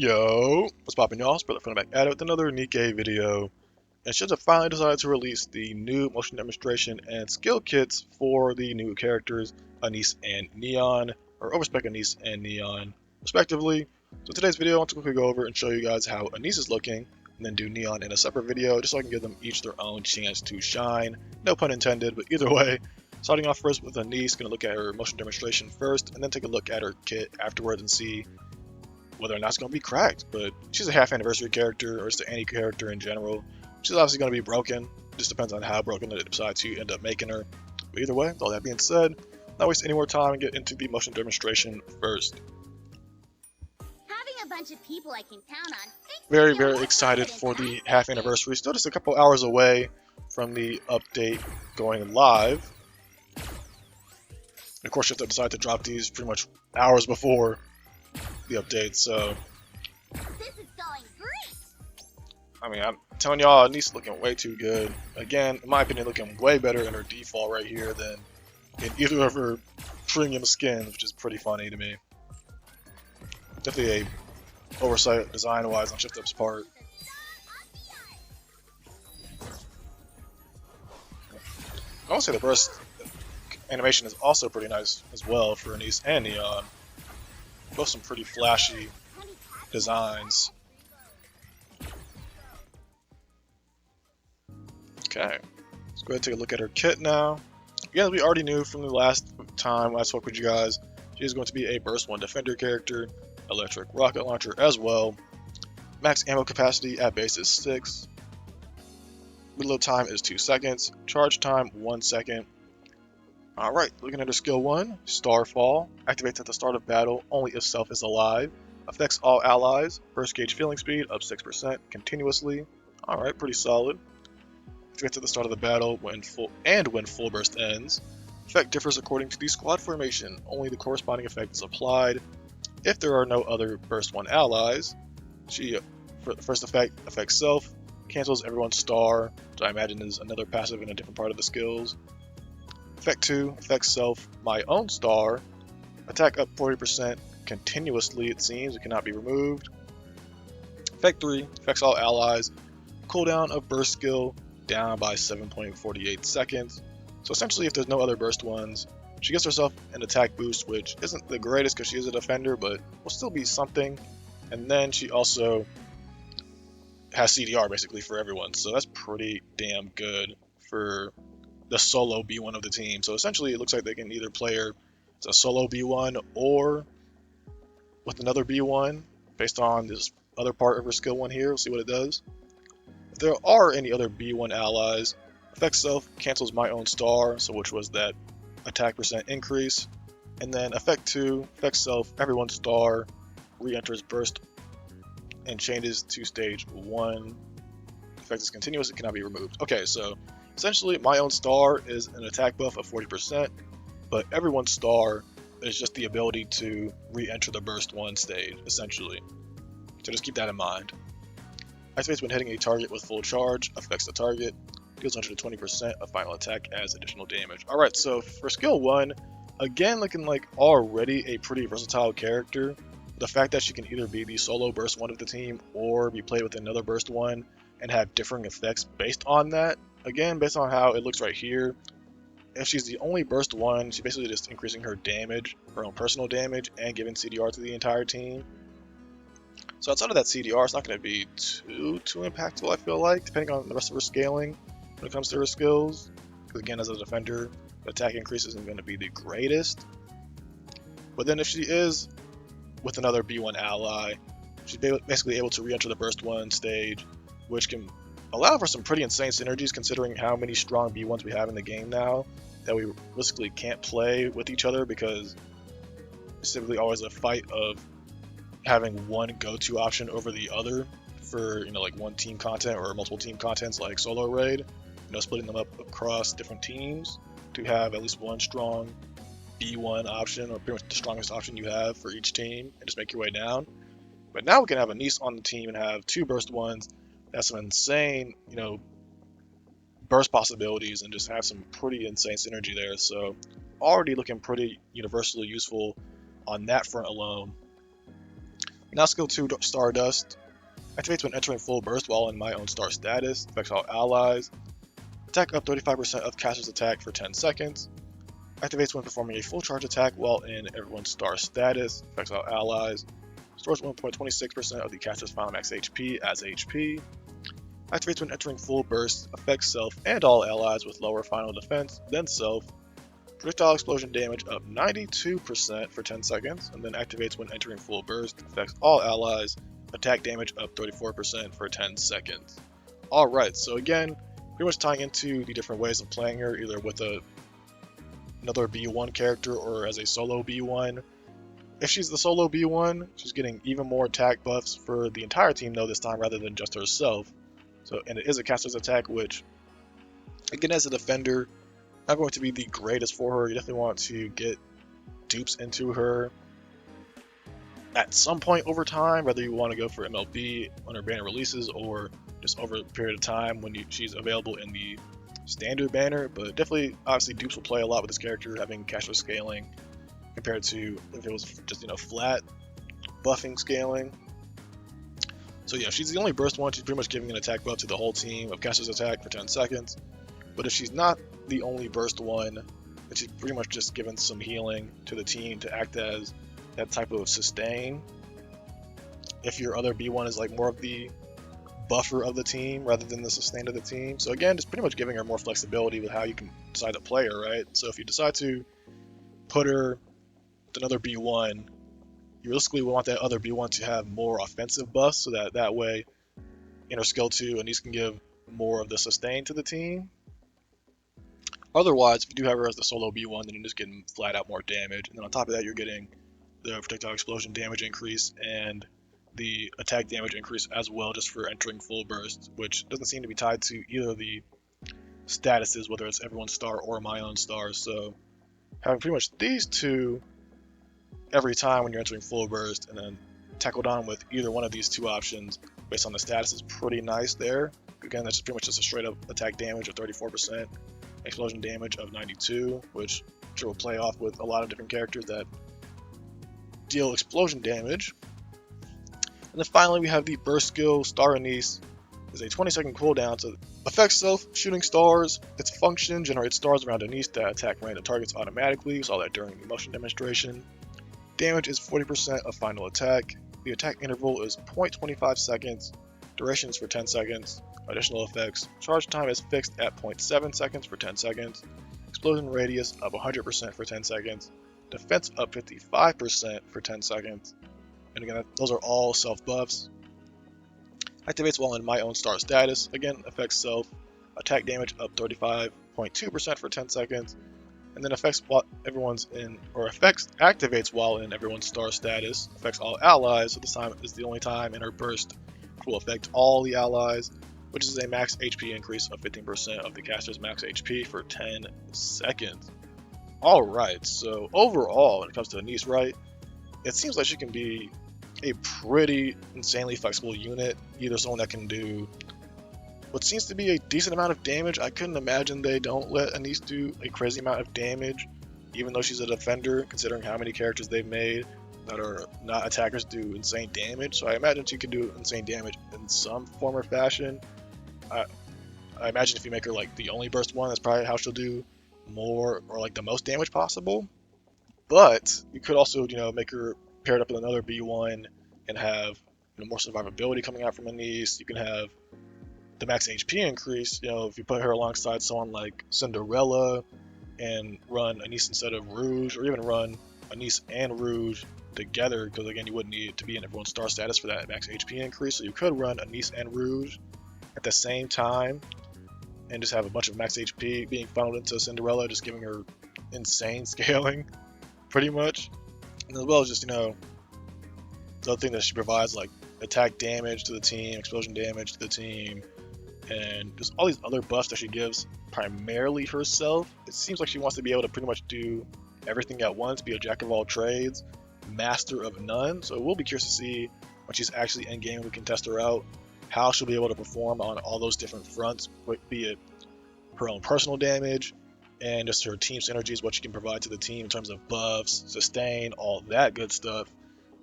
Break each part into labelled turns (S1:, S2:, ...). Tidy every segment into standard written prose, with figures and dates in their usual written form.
S1: Yo, what's poppin' y'all? It's Brother Fun back at it with another Nikke video. And Shiz have finally decided to release the new motion demonstration and skill kits for the new characters, Anise and Neon, or Overspec Anise and Neon, respectively. So today's video, I want to quickly go over and show you guys how Anise is looking, and then do Neon in a separate video, just so I can give them each their own chance to shine. No pun intended, but either way. Starting off first with Anise, gonna look at her motion demonstration first, and then take a look at her kit afterwards and see whether or not it's going to be cracked. But she's a half anniversary character, or just any character in general. She's obviously going to be broken. Just depends on how broken they decide to end up making her. But either way, with all that being said, not waste any more time and get into the motion demonstration first.
S2: Having a bunch of people I can count on.
S1: Very excited for the half anniversary. Still just a couple hours away from the update going live. And of course, you have to decide to drop these pretty much hours before the update, so
S2: This is going great.
S1: I mean, I'm telling y'all, Anise looking way too good. Again, in my opinion, looking way better in her default right here than in either of her premium skins, which is pretty funny to me. Definitely a oversight design-wise on Shift Up's part. I want to say the burst animation is also pretty nice as well for Anise and Neon. Both some pretty flashy designs. Okay, let's go ahead and take a look at her kit now. Again, we already knew from the last time I spoke with you guys, she is going to be a Burst 1 Defender character, electric rocket launcher as well. Max ammo capacity at base is 6. Reload time is 2 seconds. Charge time 1 second. Alright, looking at her skill 1, Starfall. Activates at the start of battle only if self is alive. Affects all allies. Burst gauge feeling speed up 6% continuously. Alright, pretty solid. Activates at the start of the battle when full burst ends. Effect differs according to the squad formation. Only the corresponding effect is applied. If there are no other burst 1 allies, for the first effect, affects self, cancels everyone's star, which I imagine is another passive in a different part of the skills. Effect 2, affects self, my own star, attack up 40% continuously, it seems, it cannot be removed. Effect 3, affects all allies, cooldown of burst skill down by 7.48 seconds. So essentially, if there's no other burst ones, she gets herself an attack boost, which isn't the greatest because she is a defender, but will still be something. And then she also has CDR basically for everyone, so that's pretty damn good for the solo B1 of the team. So essentially, it looks like they can either play her as a solo B1 or with another B1 based on this other part of her skill 1 here. We'll see what it does. If there are any other B1 allies, effect self cancels my own star, so which was that attack percent increase, and then effect 2 affects self, everyone's star, re-enters burst and changes to stage 1. Effect is continuous, it cannot be removed. Okay, so essentially my own star is an attack buff of 40%, but everyone's star is just the ability to re-enter the burst 1 stage, essentially. So just keep that in mind. Activates when hitting a target with full charge, affects the target, deals 120% of final attack as additional damage. Alright, so for skill 1, again looking like already a pretty versatile character. The fact that she can either be the solo burst 1 of the team or be played with another burst 1 and have differing effects based on that. Again, based on how it looks right here, if she's the only burst 1, she's basically just increasing her damage, her own personal damage, and giving CDR to the entire team. So outside of that CDR, it's not going to be too impactful, I feel like, depending on the rest of her scaling when it comes to her skills. Because again, as a defender, the attack increase isn't going to be the greatest. But then if she is with another B1 ally, she's basically able to re-enter the burst 1 stage, which can allow for some pretty insane synergies considering how many strong B1s we have in the game now that we realistically can't play with each other because it's typically always a fight of having one go-to option over the other for, like one team content or multiple team contents like solo raid, splitting them up across different teams to have at least one strong B1 option or pretty much the strongest option you have for each team and just make your way down. But now we can have Anise on the team and have 2 burst 1s. That's some insane, burst possibilities and just have some pretty insane synergy there. So already looking pretty universally useful on that front alone. Now skill 2 Stardust. Activates when entering full burst while in my own star status. Affects all allies. Attack up 35% of caster's attack for 10 seconds. Activates when performing a full charge attack while in everyone's star status. Affects all allies. Stores 1.26% of the caster's final max HP as HP. Activates when entering full burst. Affects self and all allies with lower final defense than self. Projectile explosion damage of 92% for 10 seconds, and then activates when entering full burst. Affects all allies. Attack damage up 34% for 10 seconds. Alright, so again, pretty much tying into the different ways of playing her, either with another B1 character or as a solo B1. If she's the solo B1, she's getting even more attack buffs for the entire team though this time rather than just herself. So, and it is a caster's attack, which, again, as a defender, not going to be the greatest for her. You definitely want to get dupes into her at some point over time, whether you want to go for MLB when her banner releases or just over a period of time when she's available in the standard banner. But definitely, obviously, dupes will play a lot with this character, having caster scaling compared to if it was just, flat buffing scaling. So yeah, she's the only burst one. She's pretty much giving an attack buff to the whole team of caster's attack for 10 seconds. But if she's not the only burst one, then she's pretty much just giving some healing to the team to act as that type of sustain. If your other B1 is like more of the buffer of the team rather than the sustain of the team. So again, just pretty much giving her more flexibility with how you can decide to play her, right? So if you decide to put her with another B1, you realistically want that other B1 to have more offensive buffs so that way in her skill 2 and these can give more of the sustain to the team. Otherwise, if you do have her as the solo B1, then you're just getting flat out more damage. And then on top of that, you're getting the projectile explosion damage increase and the attack damage increase as well, just for entering full burst, which doesn't seem to be tied to either of the statuses, whether it's everyone's star or my own star. So having pretty much these two every time when you're entering full burst and then tackled on with either one of these two options based on the status is pretty nice there. Again, that's pretty much just a straight up attack damage of 34%, explosion damage of 92, which I'm sure will play off with a lot of different characters that deal explosion damage. And then finally we have the burst skill Star Anise. Is a 20-second cooldown to affect self shooting stars. Its function generates stars around Anise that attack random targets automatically. We saw that during the motion demonstration. Damage is 40% of final attack. The attack interval is 0.25 seconds. Duration is for 10 seconds. Additional effects. Charge time is fixed at 0.7 seconds for 10 seconds. Explosion radius of 100% for 10 seconds. Defense up 55% for 10 seconds. And again, those are all self buffs. Activates while in my own star status. Again, affects self. Attack damage up 35.2% for 10 seconds. And then affects what everyone's in, or activates while in everyone's star status. Affects all allies. So this time is the only time in her burst will affect all the allies, which is a max HP increase of 15% of the caster's max HP for 10 seconds. Alright, so overall, when it comes to Anise, right, it seems like she can be a pretty insanely flexible unit. Either someone that can do what seems to be a decent amount of damage. I couldn't imagine they don't let Anise do a crazy amount of damage, even though she's a defender, considering how many characters they've made that are not attackers do insane damage. So I imagine she can do insane damage in some form or fashion. I imagine if you make her like the only burst one, that's probably how she'll do more or like the most damage possible. But you could also, make her paired up with another B1 and have more survivability coming out from Anise. You can have the max HP increase, if you put her alongside someone like Cinderella and run Anise instead of Rouge, or even run Anise and Rouge together, because again, you wouldn't need to be in everyone's star status for that max HP increase. So you could run Anise and Rouge at the same time and just have a bunch of max HP being funneled into Cinderella, just giving her insane scaling, pretty much. And as well as just, the other thing that she provides, like attack damage to the team, explosion damage to the team, and just all these other buffs that she gives primarily herself. It seems like she wants to be able to pretty much do everything at once, be a jack of all trades, master of none. So we'll be curious to see when she's actually in game, we can test her out, how she'll be able to perform on all those different fronts, be it her own personal damage and just her team synergies, what she can provide to the team in terms of buffs, sustain, all that good stuff.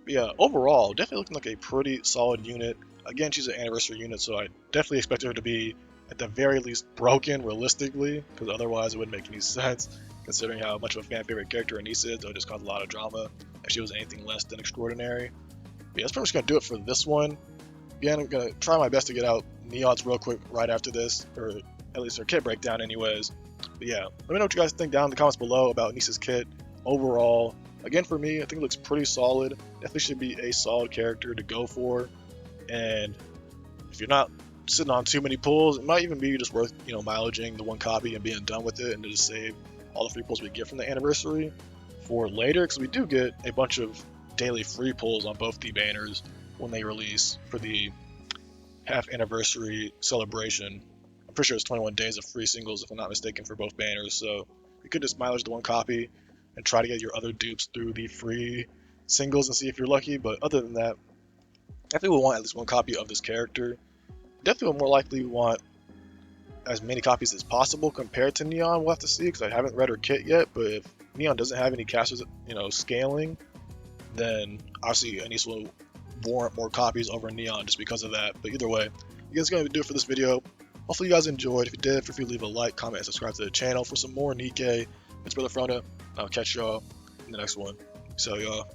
S1: But yeah, overall, definitely looking like a pretty solid unit. Again, she's an anniversary unit, so I definitely expect her to be at the very least broken realistically, because otherwise it wouldn't make any sense considering how much of a fan favorite character Anissa is. It would just cause a lot of drama if she was anything less than extraordinary. But yeah, that's pretty much gonna do it for this one. Again, I'm gonna try my best to get out Neon's real quick right after this, or at least her kit breakdown anyways. But yeah, let me know what you guys think down in the comments below about Anissa's kit overall. Again, for me, I think it looks pretty solid. Definitely should be a solid character to go for. And if you're not sitting on too many pulls, it might even be just worth, mileaging the one copy and being done with it, and to just save all the free pulls we get from the anniversary for later, because we do get a bunch of daily free pulls on both the banners when they release for the half anniversary celebration. I'm pretty sure it's 21 days of free singles if I'm not mistaken for both banners, so you could just mileage the one copy and try to get your other dupes through the free singles and see if you're lucky. But other than that, definitely will want at least one copy of this character. Definitely will more likely want as many copies as possible compared to Neon. We'll have to see, because I haven't read her kit yet. But if Neon doesn't have any casters, scaling, then obviously Anissa will warrant more copies over Neon just because of that. But either way, that's going to do it for this video. Hopefully you guys enjoyed. If you did, feel free to leave a like, comment, and subscribe to the channel for some more Nikke. It's Brother Frona. I'll catch y'all in the next one. So y'all.